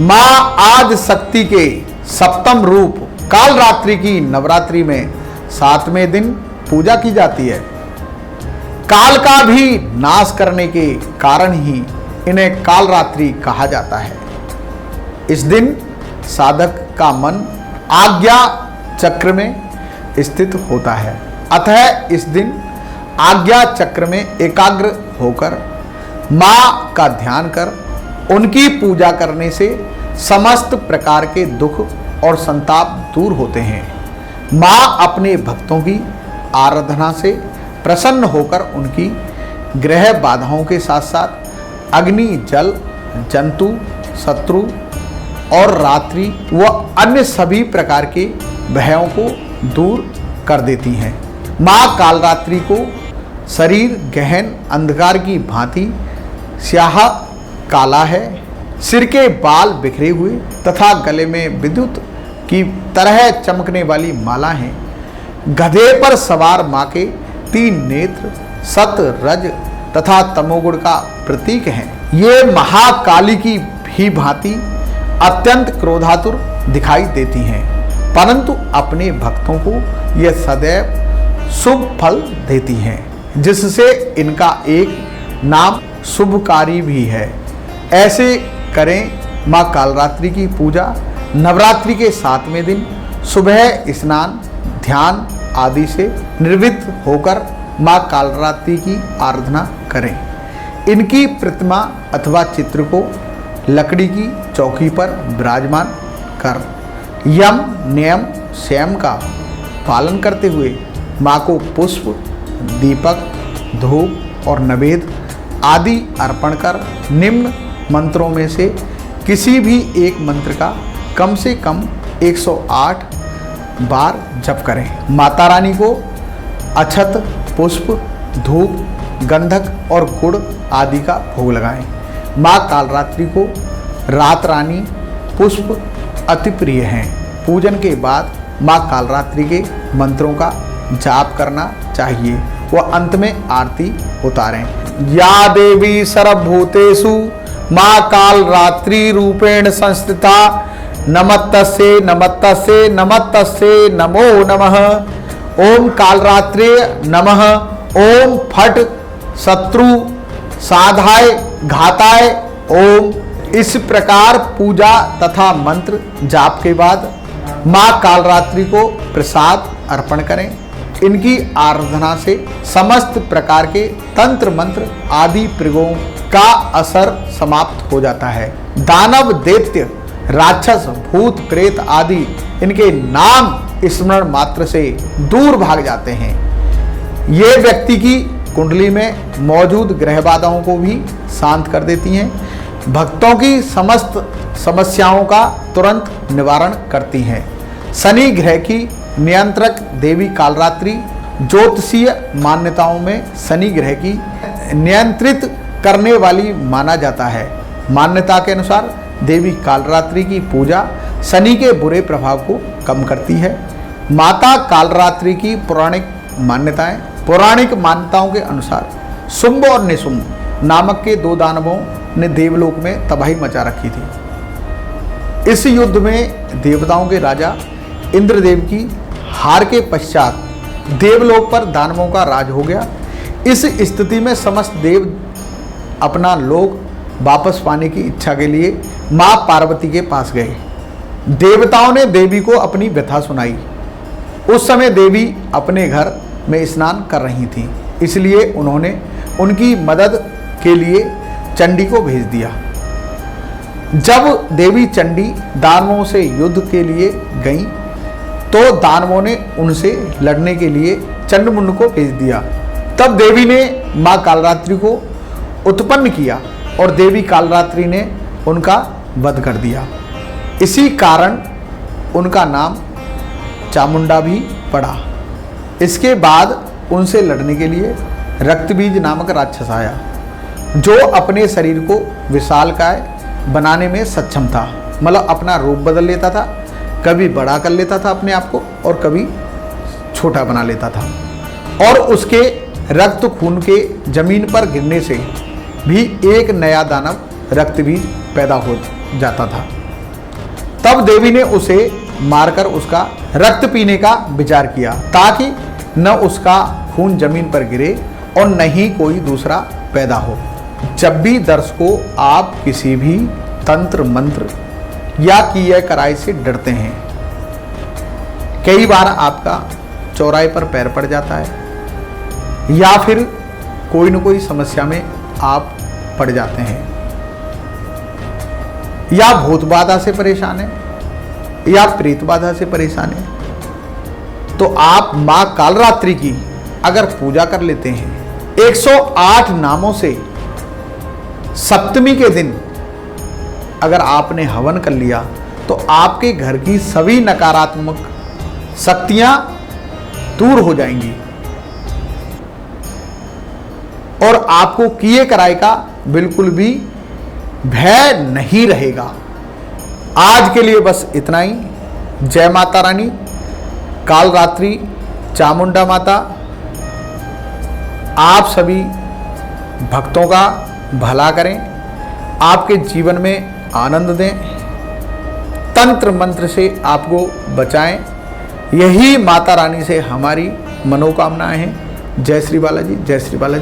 मां आदि शक्ति के सप्तम रूप कालरात्रि की नवरात्रि में 7वें दिन पूजा की जाती है। काल का भी नाश करने के कारण ही इन्हें कालरात्रि कहा जाता है। इस दिन साधक का मन आज्ञा चक्र में स्थित होता है, अतः इस दिन आज्ञा चक्र में एकाग्र होकर मां का ध्यान कर उनकी पूजा करने से समस्त प्रकार के दुख और संताप दूर होते हैं। मां अपने भक्तों की आराधना से प्रसन्न होकर उनकी ग्रह बाधाओं के साथ साथ अग्नि, जल, जंतु, शत्रु और रात्रि व अन्य सभी प्रकार के भयों को दूर कर देती हैं। मां कालरात्रि को शरीर गहन अंधकार की भांति स्याह काला है, सिर के बाल बिखरे हुए तथा गले में विद्युत की तरह चमकने वाली माला है। गधे पर सवार मां के 3 नेत्र सत, रज तथा तमोगुण का प्रतीक हैं। ये महाकाली की भी भांति अत्यंत क्रोधातुर दिखाई देती हैं, परंतु अपने भक्तों को ये सदैव शुभ फल देती हैं, जिससे इनका एक नाम शुभकारी भी है। ऐसे करें मां कालरात्रि की पूजा। नवरात्रि के 7वें दिन सुबह स्नान, ध्यान आदि से निर्वृत्त होकर मां कालरात्रि की आराधना करें। इनकी प्रतिमा अथवा चित्र को लकड़ी की चौकी पर विराजमान कर यम नियम संयम का पालन करते हुए मां को पुष्प, दीपक, धूप और नैवेद्य आदि अर्पण कर निम्न मंत्रों में से किसी भी एक मंत्र का कम से कम 108 बार जप करें। माता रानी को अक्षत, पुष्प, धूप, गंधक और गुड़ आदि का भोग लगाएं। मां कालरात्रि को रात रानी पुष्प अति प्रिय हैं। पूजन के बाद मां कालरात्रि के मंत्रों का जाप करना चाहिए व अंत में आरती उतारें। या देवी सर्वभूतेषु मां कालरात्रि रूपेण संस्थिता नमस्तस्यै नमस्तस्यै नमस्तस्यै नमो नमः। ओम कालरात्रे नमः। ओम फट शत्रु साधाय घाताय ओम। इस प्रकार पूजा तथा मंत्र जाप के बाद मां कालरात्रि को प्रसाद अर्पण करें। इनकी आराधना से समस्त प्रकार के तंत्र मंत्र आदि प्रयोगों का असर समाप्त हो जाता है। दानव, दैत्य, राक्षस, भूत, प्रेत आदि इनके नाम स्मरण मात्र से दूर भाग जाते हैं। ये व्यक्ति की कुंडली में मौजूद ग्रह बाधाओं को भी शांत कर देती हैं। भक्तों की समस्त समस्याओं का तुरंत निवारण करती हैं। शनि ग्रह की नियंत्रक देवी कालरात्रि ज्योतिषीय मान्यताओं में शनि ग्रह की नियंत्रित करने वाली माना जाता है। मान्यता के अनुसार देवी कालरात्रि की पूजा शनि के बुरे प्रभाव को कम करती है। माता कालरात्रि की पौराणिक मान्यताओं के अनुसार शुंभ और निशुंभ नामक के 2 दानवों ने देवलोक में तबाही मचा रखी थी। इस युद्ध में देवताओं के राजा इंद्रदेव की हार के पश्चात देवलोक पर दानवों का राज हो गया। इस स्थिति में समस्त देव अपना लोक वापस पाने की इच्छा के लिए मां पार्वती के पास गए। देवताओं ने देवी को अपनी व्यथा सुनाई। उस समय देवी अपने घर में स्नान कर रही थी, इसलिए उन्होंने उनकी मदद के लिए चंडी को भेज दिया। जब देवी चंडी दानवों से युद्ध के लिए गईं, तो दानवों ने उनसे लड़ने के लिए चंडमुंड को भेज दिया। तब देवी ने मां कालरात्रि को उत्पन्न किया और देवी कालरात्रि ने उनका वध कर दिया। इसी कारण उनका नाम चामुंडा भी पड़ा। इसके बाद उनसे लड़ने के लिए रक्तबीज नामक राक्षस आया, जो अपने शरीर को विशालकाय बनाने में सक्षम था। मतलब अपना रूप बदल लेता था, कभी बड़ा कर लेता था अपने आप को और कभी छोटा बना लेता था। और उसके रक्त खून के जमीन पर गिरने से भी एक नया दानव रक्तबीज पैदा हो जाता था। तब देवी ने उसे मारकर उसका रक्त पीने का विचार किया, ताकि न उसका खून जमीन पर गिरे और न ही कोई दूसरा पैदा हो। जब भी दर्शकों आप किसी भी तंत्र मंत्र या किए कराई से डरते हैं, कई बार आपका चौराहे पर पैर पड़ जाता है या फिर कोई न कोई समस्या में आप पड़ जाते हैं, या भूत बाधा से परेशान है या प्रेत बाधा से परेशान है, तो आप मां कालरात्रि की अगर पूजा कर लेते हैं 108 नामों से, सप्तमी के दिन अगर आपने हवन कर लिया, तो आपके घर की सभी नकारात्मक शक्तियां दूर हो जाएंगी और आपको किए कराए का बिल्कुल भी भय नहीं रहेगा। आज के लिए बस इतना ही। जय माता रानी, कालरात्रि चामुंडा माता आप सभी भक्तों का भला करें, आपके जीवन में आनंद दें, तंत्र मंत्र से आपको बचाएं। यही माता रानी से हमारी मनोकामनाएं हैं। जय श्री बालाजी, जय श्री बालाजी।